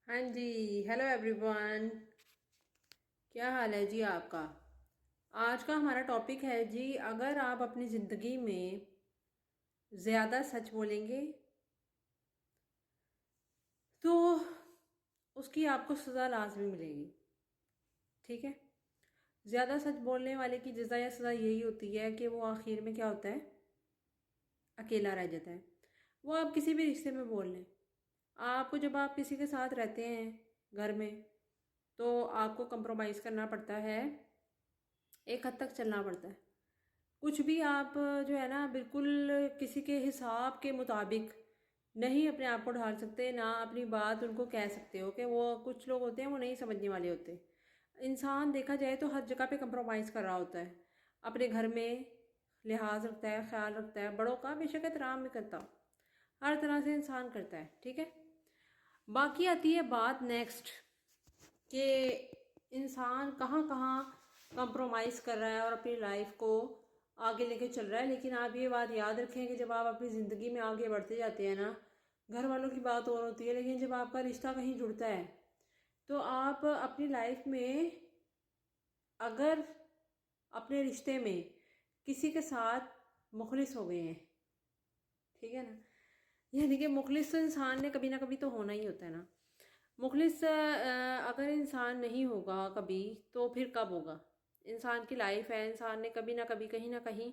ہاں جی، hello every one, کیا حال ہے جی آپ کا؟ آج کا ہمارا ٹاپک ہے جی، اگر آپ اپنی زندگی میں زیادہ سچ بولیں گے تو اس کی آپ کو سزا لازمی ملے گی. ٹھیک ہے؟ زیادہ سچ بولنے والے کی جزا یا سزا یہی ہوتی ہے کہ وہ آخر میں کیا ہوتا ہے؟ اکیلا رہ جاتا ہے. وہ آپ کسی بھی رشتے میں بول لیں، آپ کو جب آپ کسی کے ساتھ رہتے ہیں گھر میں تو آپ کو کمپرومائز کرنا پڑتا ہے، ایک حد تک چلنا پڑتا ہے. کچھ بھی آپ جو ہے نا بالکل کسی کے حساب کے مطابق نہیں اپنے آپ کو ڈھال سکتے، نہ اپنی بات ان کو کہہ سکتے ہو کہ وہ کچھ لوگ ہوتے ہیں وہ نہیں سمجھنے والے ہوتے. انسان دیکھا جائے تو ہر جگہ پہ کمپرومائز کر رہا ہوتا ہے، اپنے گھر میں لحاظ رکھتا ہے، خیال رکھتا ہے، بڑوں کا بے شک احترام بھی کرتا، ہر طرح سے انسان کرتا ہے. ٹھیک ہے؟ باقی آتی ہے بات نیکسٹ کہ انسان کہاں کہاں کمپرومائز کر رہا ہے اور اپنی لائف کو آگے لے کے چل رہا ہے. لیکن آپ یہ بات یاد رکھیں کہ جب آپ اپنی زندگی میں آگے بڑھتے جاتے ہیں نا، گھر والوں کی بات اور ہوتی ہے، لیکن جب آپ کا رشتہ کہیں جڑتا ہے تو آپ اپنی لائف میں اگر اپنے رشتے میں کسی کے ساتھ مخلص ہو گئے ہیں، ٹھیک ہے نا، یعنی کہ مخلص تو انسان نے کبھی نہ کبھی تو ہونا ہی ہوتا ہے نا. مخلص اگر انسان نہیں ہوگا کبھی تو پھر کب ہوگا؟ انسان کی لائف ہے، انسان نے کبھی نہ کبھی کہیں نہ کہیں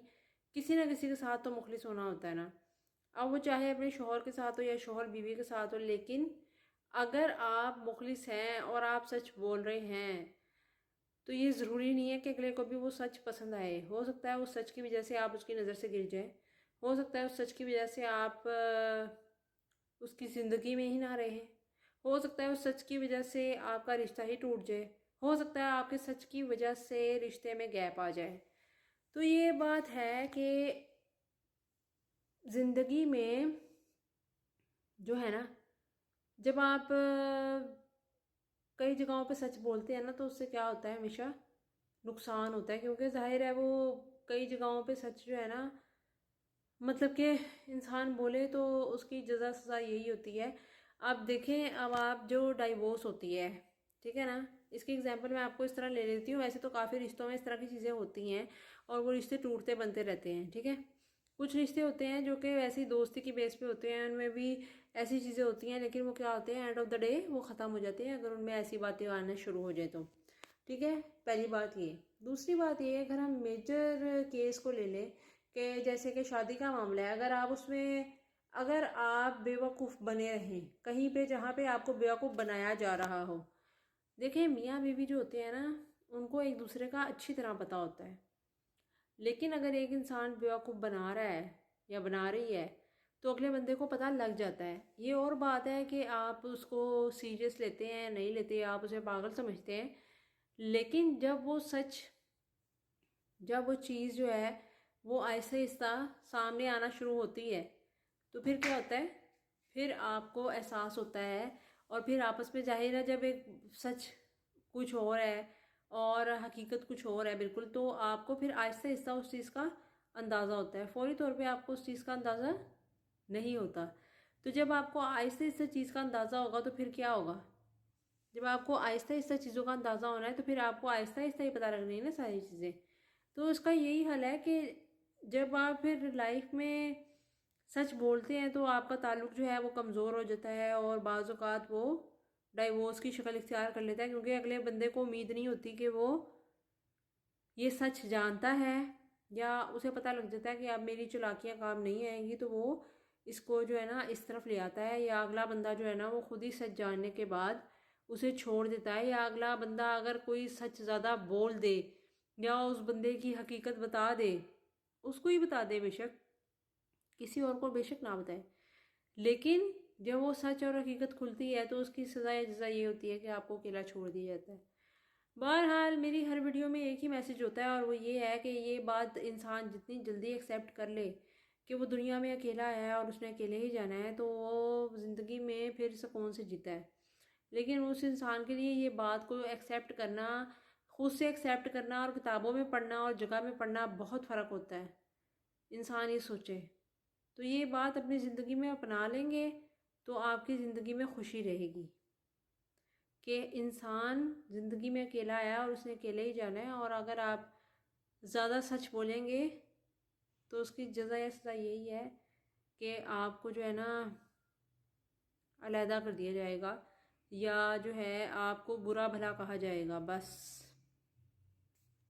کسی نہ کسی کے ساتھ تو مخلص ہونا ہوتا ہے نا. اب وہ چاہے اپنے شوہر کے ساتھ ہو یا شوہر بیوی کے ساتھ ہو، لیکن اگر آپ مخلص ہیں اور آپ سچ بول رہے ہیں تو یہ ضروری نہیں ہے کہ اگلے کو بھی وہ سچ پسند آئے. ہو سکتا ہے اس سچ کی وجہ سے آپ اس کی نظر سے گر جائیں، ہو سکتا ہے اس سچ کی وجہ سے آپ اس کی زندگی میں ہی نہ رہیں، ہو سکتا ہے اس سچ کی وجہ سے آپ کا رشتہ ہی ٹوٹ جائے، ہو سکتا ہے آپ کے سچ کی وجہ سے رشتے میں گیپ آ جائے. تو یہ بات ہے کہ زندگی میں جو ہے نا، جب آپ کئی جگہوں پہ سچ بولتے ہیں نا تو اس سے کیا ہوتا ہے، ہمیشہ نقصان ہوتا ہے. کیونکہ ظاہر ہے وہ کئی جگہوں پہ سچ جو ہے نا، مطلب کہ انسان بولے تو اس کی جزا سزا یہی ہوتی ہے. آپ دیکھیں، اب آپ جو ڈائیورس ہوتی ہے، ٹھیک ہے نا، اس کی اگزامپل میں آپ کو اس طرح لے لیتی ہوں. ویسے تو کافی رشتوں میں اس طرح کی چیزیں ہوتی ہیں اور وہ رشتے ٹوٹتے بنتے رہتے ہیں. ٹھیک ہے؟ کچھ رشتے ہوتے ہیں جو کہ ویسی دوستی کی بیس پہ ہوتے ہیں، ان میں بھی ایسی چیزیں ہوتی ہیں، لیکن وہ کیا ہوتے ہیں، اینڈ آف دا ڈے وہ ختم ہو جاتے ہیں اگر ان میں ایسی باتیں آنا شروع ہو جائے تو. ٹھیک ہے؟ پہلی بات یہ. دوسری بات یہ ہے، اگر ہم میجر کیس کو لے لیں کہ جیسے کہ شادی کا معاملہ ہے، اگر آپ اس میں اگر آپ بیوقوف بنے رہیں کہیں پہ جہاں پہ آپ کو بیوقوف بنایا جا رہا ہو. دیکھیں، میاں بیوی جو ہوتے ہیں نا، ان کو ایک دوسرے کا اچھی طرح پتہ ہوتا ہے، لیکن اگر ایک انسان بیوقوف بنا رہا ہے یا بنا رہی ہے تو اگلے بندے کو پتہ لگ جاتا ہے. یہ اور بات ہے کہ آپ اس کو سیریس لیتے ہیں نہیں لیتے، آپ اسے پاگل سمجھتے ہیں، لیکن جب وہ چیز جو ہے وہ آہستہ آہستہ سامنے آنا شروع ہوتی ہے تو پھر کیا ہوتا ہے، پھر آپ کو احساس ہوتا ہے، اور پھر آپس میں ظاہر ہے جب ایک سچ کچھ اور ہے اور حقیقت کچھ اور ہے بالکل، تو آپ کو پھر آہستہ آہستہ اس چیز کا اندازہ ہوتا ہے. فوری طور پہ آپ کو اس چیز کا اندازہ نہیں ہوتا. تو جب آپ کو آہستہ آہستہ چیز کا اندازہ ہوگا تو پھر کیا ہوگا؟ جب آپ کو آہستہ آہستہ چیزوں کا اندازہ ہونا ہے تو پھر آپ کو آہستہ آہستہ ہی پتہ لگنی ہے نا ساری چیزیں. تو اس کا یہی حل ہے کہ جب آپ پھر لائف میں سچ بولتے ہیں تو آپ کا تعلق جو ہے وہ کمزور ہو جاتا ہے، اور بعض اوقات وہ ڈائیورس کی شکل اختیار کر لیتا ہے، کیونکہ اگلے بندے کو امید نہیں ہوتی کہ وہ یہ سچ جانتا ہے، یا اسے پتہ لگ جاتا ہے کہ اب میری چلاکیاں کام نہیں آئیں گی تو وہ اس کو جو ہے نا اس طرف لے آتا ہے، یا اگلا بندہ جو ہے نا وہ خود ہی سچ جاننے کے بعد اسے چھوڑ دیتا ہے. یا اگلا بندہ اگر کوئی سچ زیادہ بول دے یا اس بندے کی حقیقت بتا دے، اس کو ہی بتا دے، بے شک کسی اور کو بے شک نہ بتائے، لیکن جب وہ سچ اور حقیقت کھلتی ہے تو اس کی سزا یا جزا یہ ہوتی ہے کہ آپ کو اکیلا چھوڑ دیا جاتا ہے. بہرحال میری ہر ویڈیو میں ایک ہی میسج ہوتا ہے، اور وہ یہ ہے کہ یہ بات انسان جتنی جلدی ایکسیپٹ کر لے کہ وہ دنیا میں اکیلا ہے اور اس نے اکیلے ہی جانا ہے، تو وہ زندگی میں پھر سکون سے جیتا ہے. لیکن اس انسان کے لیے یہ بات کو ایکسیپٹ کرنا، خود سے ایکسیپٹ کرنا اور کتابوں میں پڑھنا اور جگہ میں پڑھنا بہت فرق ہوتا ہے. انسان یہ سوچے تو یہ بات اپنی زندگی میں اپنا لیں گے تو آپ کی زندگی میں خوشی رہے گی. کہ انسان زندگی میں اکیلا آیا اور اس نے اکیلے ہی جانا ہے، اور اگر آپ زیادہ سچ بولیں گے تو اس کی جزا یا سزا یہی ہے کہ آپ کو جو ہے نا علیحدہ کر دیا جائے گا، یا جو ہے آپ کو برا بھلا کہا جائے گا، بس